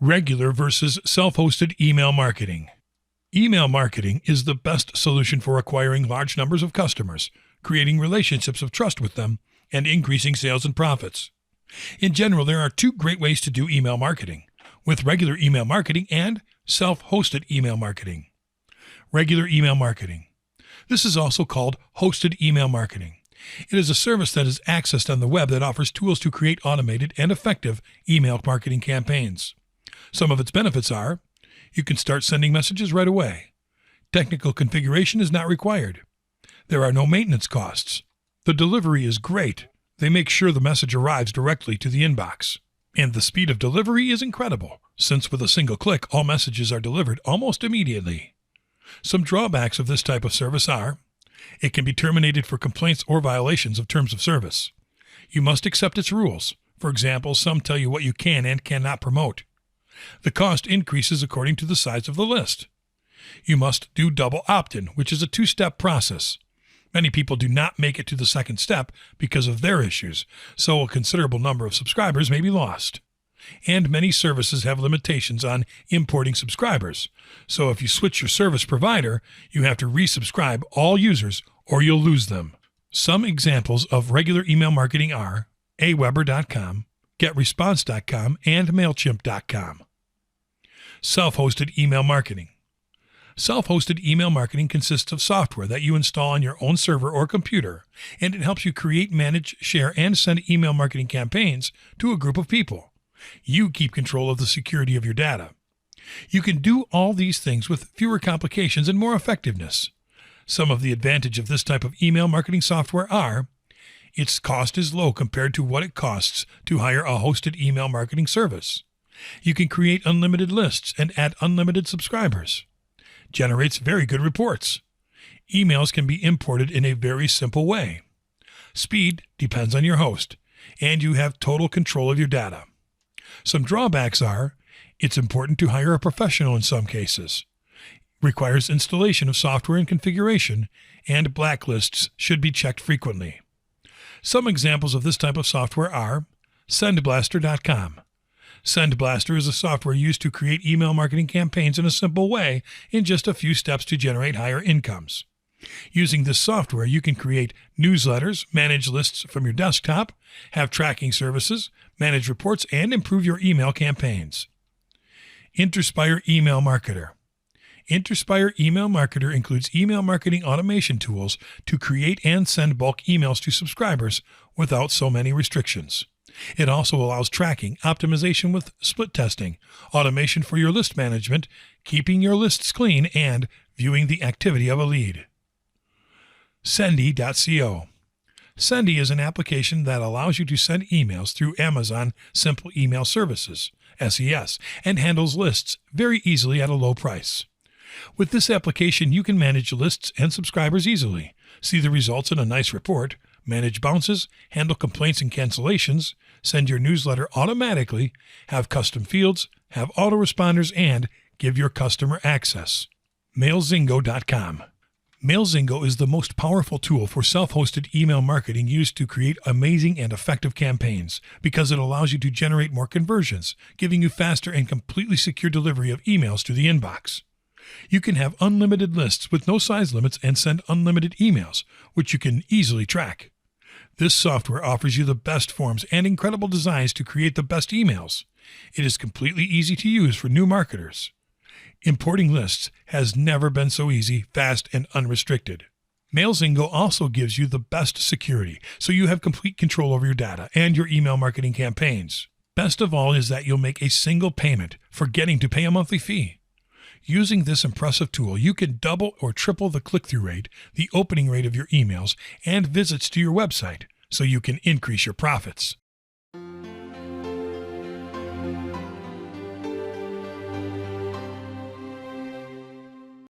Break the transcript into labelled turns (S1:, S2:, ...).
S1: Regular versus self-hosted email marketing. Email marketing is the best solution for acquiring large numbers of customers, creating relationships of trust with them, and increasing sales and profits. In general, there are two great ways to do email marketing, with regular email marketing and self-hosted email marketing. Regular email marketing. This is also called hosted email marketing. It is a service that is accessed on the web that offers tools to create automated and effective email marketing campaigns. Some of its benefits are: you can start sending messages right away. Technical configuration is not required. There are no maintenance costs. The delivery is great. They make sure the message arrives directly to the inbox. And the speed of delivery is incredible, since with a single click, all messages are delivered almost immediately. Some drawbacks of this type of service are: it can be terminated for complaints or violations of terms of service. You must accept its rules. For example, some tell you what you can and cannot promote. The cost increases according to the size of the list. You must do double opt-in, which is a two-step process. Many people do not make it to the second step because of their issues, so a considerable number of subscribers may be lost. And many services have limitations on importing subscribers, so if you switch your service provider, you have to resubscribe all users or you'll lose them. Some examples of regular email marketing are aweber.com, getresponse.com, and mailchimp.com. Self-hosted email marketing. Self-hosted email marketing consists of software that you install on your own server or computer, and it helps you create, manage, share, and send email marketing campaigns to a group of people. You keep control of the security of your data. You can do all these things with fewer complications and more effectiveness. Some of the advantages of this type of email marketing software are: its cost is low compared to what it costs to hire a hosted email marketing service. You can create unlimited lists and add unlimited subscribers. Generates very good reports. Emails can be imported in a very simple way. Speed depends on your host, and you have total control of your data. Some drawbacks are: it's important to hire a professional in some cases. Requires installation of software and configuration, and blacklists should be checked frequently. Some examples of this type of software are sendblaster.com. SendBlaster is a software used to create email marketing campaigns in a simple way in just a few steps to generate higher incomes. Using this software, you can create newsletters, manage lists from your desktop, have tracking services, manage reports, and improve your email campaigns. Interspire Email Marketer. Interspire Email Marketer includes email marketing automation tools to create and send bulk emails to subscribers without so many restrictions. It also allows tracking, optimization with split testing, automation for your list management, keeping your lists clean, and viewing the activity of a lead. Sendy.co. Sendy is an application that allows you to send emails through Amazon Simple Email Services, SES, and handles lists very easily at a low price. With this application, you can manage lists and subscribers easily, see the results in a nice report, manage bounces, handle complaints and cancellations, send your newsletter automatically, have custom fields, have autoresponders, and give your customer access. Mailzingo.com. Mailzingo is the most powerful tool for self-hosted email marketing used to create amazing and effective campaigns because it allows you to generate more conversions, giving you faster and completely secure delivery of emails to the inbox. You can have unlimited lists with no size limits and send unlimited emails, which you can easily track. This software offers you the best forms and incredible designs to create the best emails. It is completely easy to use for new marketers. Importing lists has never been so easy, fast, and unrestricted. Mailzingo also gives you the best security, so you have complete control over your data and your email marketing campaigns. Best of all is that you'll make a single payment, forgetting to pay a monthly fee. Using this impressive tool, you can double or triple the click-through rate, the opening rate of your emails, and visits to your website, so you can increase your profits.